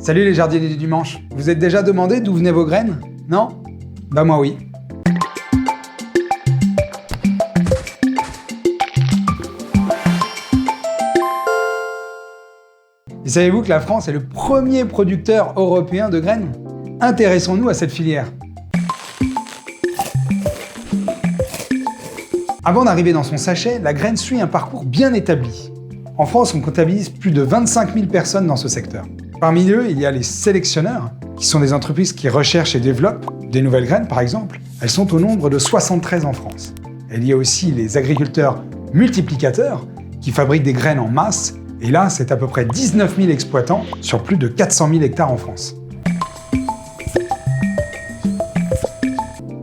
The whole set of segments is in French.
Salut les jardiniers du dimanche, vous êtes déjà demandé d'où venaient vos graines? Non? Bah moi oui. Et savez-vous que la France est le premier producteur européen de graines? Intéressons-nous à cette filière. Avant d'arriver dans son sachet, la graine suit un parcours bien établi. En France, on comptabilise plus de 25 000 personnes dans ce secteur. Parmi eux, il y a les sélectionneurs, qui sont des entreprises qui recherchent et développent des nouvelles graines, par exemple. Elles sont au nombre de 73 en France. Et il y a aussi les agriculteurs multiplicateurs, qui fabriquent des graines en masse, et là, c'est à peu près 19 000 exploitants sur plus de 400 000 hectares en France.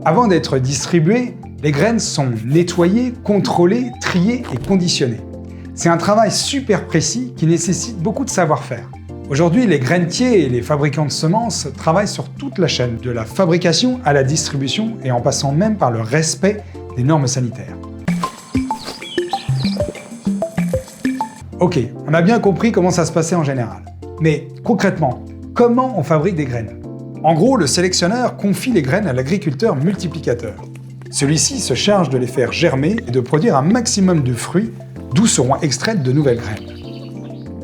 Avant d'être distribuées, les graines sont nettoyées, contrôlées, triées et conditionnées. C'est un travail super précis qui nécessite beaucoup de savoir-faire. Aujourd'hui, les grainetiers et les fabricants de semences travaillent sur toute la chaîne, de la fabrication à la distribution et en passant même par le respect des normes sanitaires. Ok, on a bien compris comment ça se passait en général. Mais concrètement, comment on fabrique des graines? En gros, le sélectionneur confie les graines à l'agriculteur multiplicateur. Celui-ci se charge de les faire germer et de produire un maximum de fruits, d'où seront extraites de nouvelles graines.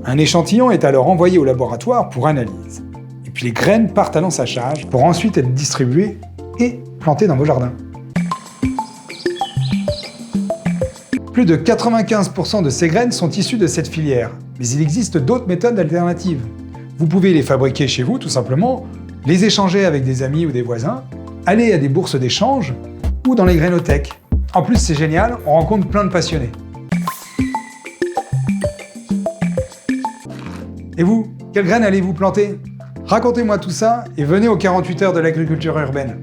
Un échantillon est alors envoyé au laboratoire pour analyse. Et puis les graines partent à l'ensachage pour ensuite être distribuées et plantées dans vos jardins. Plus de 95% de ces graines sont issues de cette filière, mais il existe d'autres méthodes alternatives. Vous pouvez les fabriquer chez vous tout simplement, les échanger avec des amis ou des voisins, aller à des bourses d'échange ou dans les grainothèques. En plus, c'est génial, on rencontre plein de passionnés. Et vous, quelles graines allez-vous planter? Racontez-moi tout ça et venez aux 48 heures de l'agriculture urbaine.